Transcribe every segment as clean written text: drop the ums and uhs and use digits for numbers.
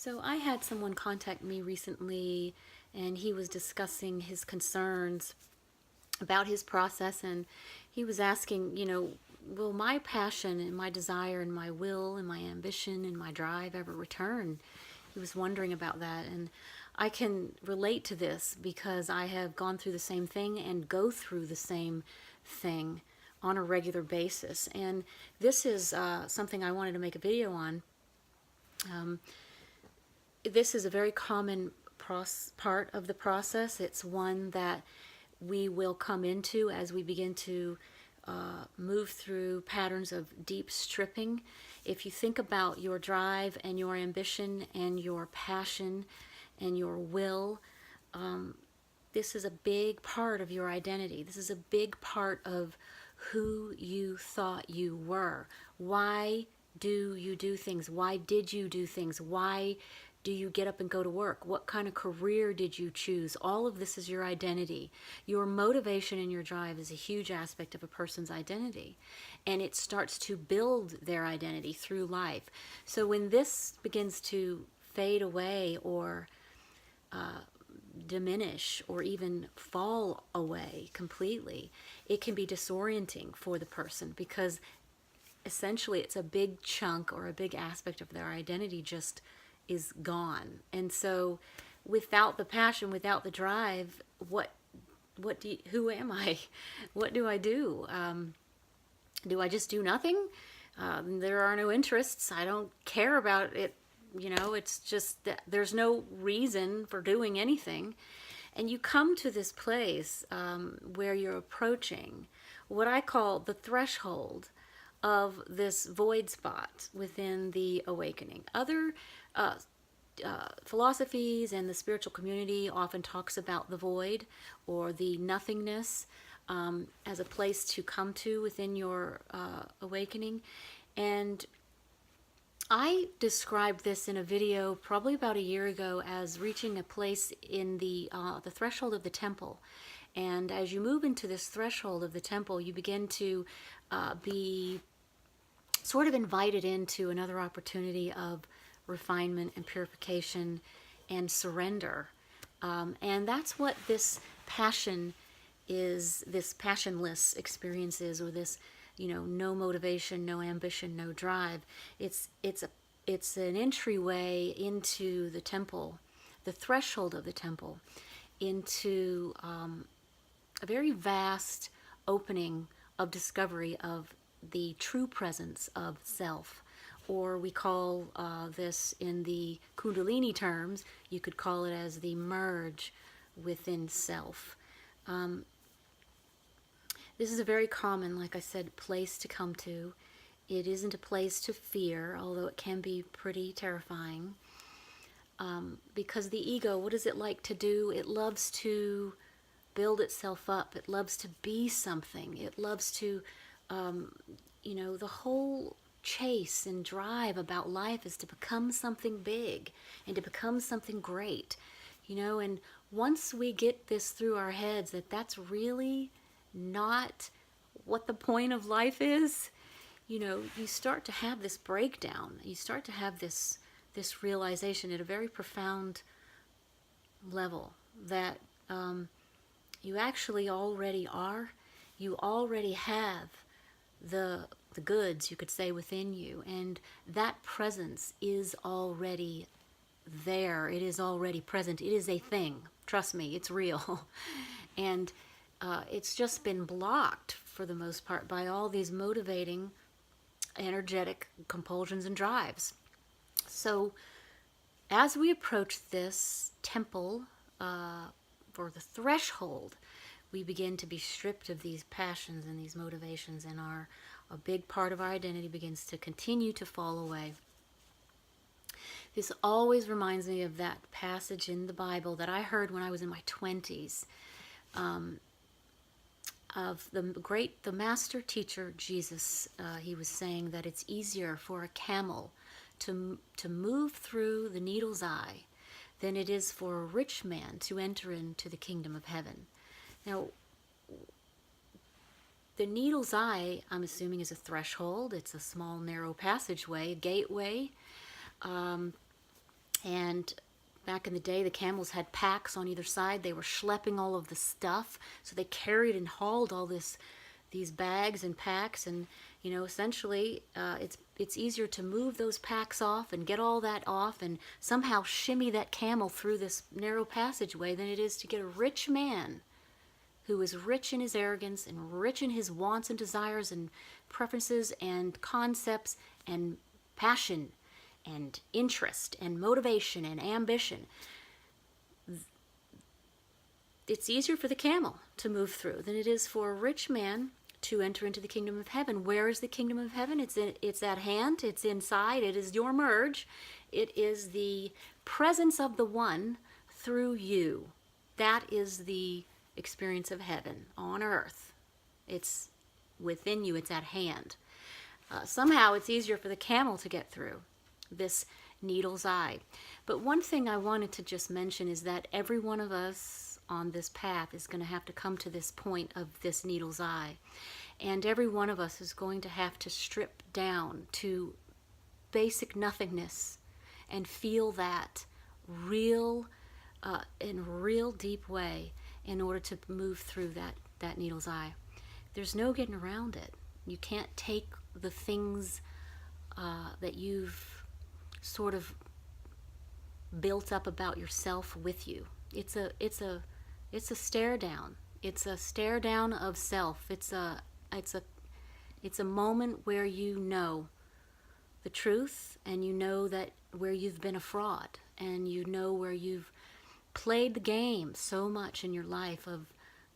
So I had someone contact me recently, and he was discussing his concerns about his process, and he was asking, will my passion and my desire and my will and my ambition and my drive ever return? He was wondering about that, and I can relate to this because I have gone through the same thing and go through the same thing on a regular basis. And this is something I wanted to make a video on. This is a very common part of the process. It's one that we will come into as we begin to move through patterns of deep stripping. If you think about your drive and your ambition and your passion and your will, this is a big part of your identity. This is a big part of who you thought you were. Why do you do things? Why did you do things? Why do you get up and go to work? What kind of career did you choose? All of this is your identity. Your motivation and your drive is a huge aspect of a person's identity, and it starts to build their identity through life. So when this begins to fade away or diminish or even fall away completely, it can be disorienting for the person, because essentially it's a big chunk or a big aspect of their identity just is gone. And so without the passion, without the drive, who am I? What do I do? Do I just do nothing? There are no interests. I don't care about it. It's just that there's no reason for doing anything. And you come to this place where you're approaching what I call the threshold of this void spot within the awakening. Other philosophies and the spiritual community often talks about the void or the nothingness as a place to come to within your awakening. And I described this in a video probably about a year ago as reaching a place in the threshold of the temple. And as you move into this threshold of the temple, you begin to be sort of invited into another opportunity of refinement and purification and surrender. And that's what this passion is, this passionless experience is, or this, no motivation, no ambition, no drive. It's an entryway into the temple, the threshold of the temple, into a very vast opening of discovery of the true presence of self. Or we call this, in the Kundalini terms, you could call it as the merge within self. This is a very common, like I said, place to come to. It isn't a place to fear, although it can be pretty terrifying. Because the ego, what does it like to do? It loves to build itself up. It loves to be something. It loves to, the whole chase and drive about life is to become something big and to become something great. And once we get this through our heads that that's really not what the point of life is, you start to have this breakdown. You start to have this realization at a very profound level that you actually already are. You already have the goods, you could say, within you, and that presence is already there. It is already present. It is a thing. Trust me, it's real. And it's just been blocked for the most part by all these motivating, energetic compulsions and drives. So as we approach this temple, or the threshold, we begin to be stripped of these passions and these motivations, and a big part of our identity begins to continue to fall away. This always reminds me of that passage in the Bible that I heard when I was in my 20s, of the master teacher Jesus. He was saying that it's easier for a camel to move through the needle's eye than it is for a rich man to enter into the kingdom of heaven. Now, the needle's eye, I'm assuming, is a threshold. It's a small, narrow passageway, a gateway. And back in the day, the camels had packs on either side. They were schlepping all of the stuff, so they carried and hauled all these bags and packs. And essentially, it's easier to move those packs off and get all that off and somehow shimmy that camel through this narrow passageway than it is to get a rich man who is rich in his arrogance and rich in his wants and desires and preferences and concepts and passion and interest and motivation and ambition. It's easier for the camel to move through than it is for a rich man to enter into the kingdom of heaven. Where is the kingdom of heaven? It's at hand. It's inside. It is your merge. It is the presence of the one through you. That is the experience of heaven on earth. It's within you. It's at hand. Somehow it's easier for the camel to get through this needle's eye. But one thing I wanted to just mention is that every one of us on this path is going to have to come to this point of this needle's eye. And every one of us is going to have to strip down to basic nothingness and feel that real, in a real deep way in order to move through that needle's eye. There's no getting around it. You can't take the things that you've sort of built up about yourself with you. It's a stare down. It's a stare down of self. It's a moment where you know the truth, and you know that where you've been a fraud, and you know where you've played the game so much in your life of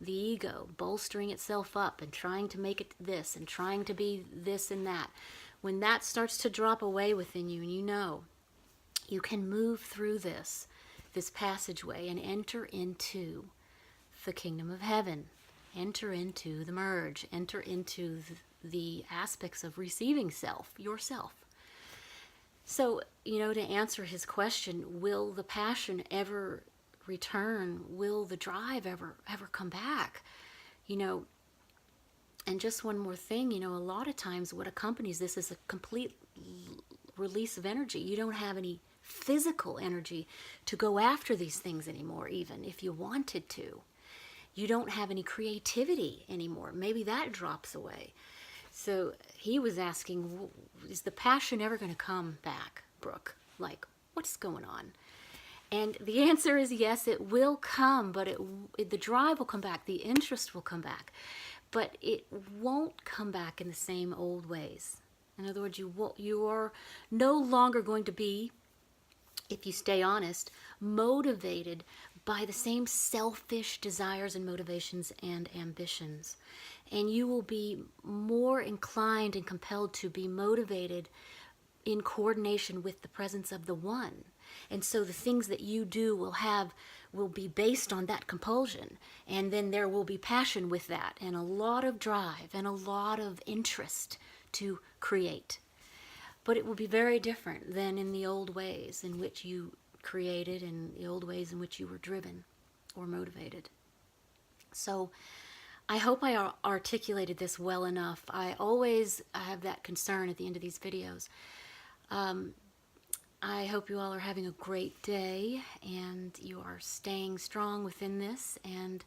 the ego bolstering itself up and trying to make it this and trying to be this and that. When that starts to drop away within you, and you can move through this passageway and enter into the kingdom of heaven, enter into the merge, enter into the aspects of receiving yourself. So, to answer his question, will the passion ever return? Will the drive ever come back? And just one more thing, a lot of times what accompanies this is a complete release of energy. You don't have any physical energy to go after these things anymore, even if you wanted to. You don't have any creativity anymore. Maybe that drops away. So he was asking, is the passion ever going to come back, Brooke? Like, what's going on? And the answer is yes, it will come, but the drive will come back, the interest will come back, but it won't come back in the same old ways. In other words, you are no longer going to be, if you stay honest, motivated by the same selfish desires and motivations and ambitions. And you will be more inclined and compelled to be motivated in coordination with the presence of the one. And so the things that you do will be based on that compulsion. And then there will be passion with that, and a lot of drive and a lot of interest to create. But it will be very different than in the old ways in which you created and the old ways in which you were driven or motivated. So I hope I articulated this well enough. I always have that concern at the end of these videos. I hope you all are having a great day and you are staying strong within this, and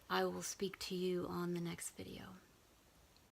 I will speak to you on the next video.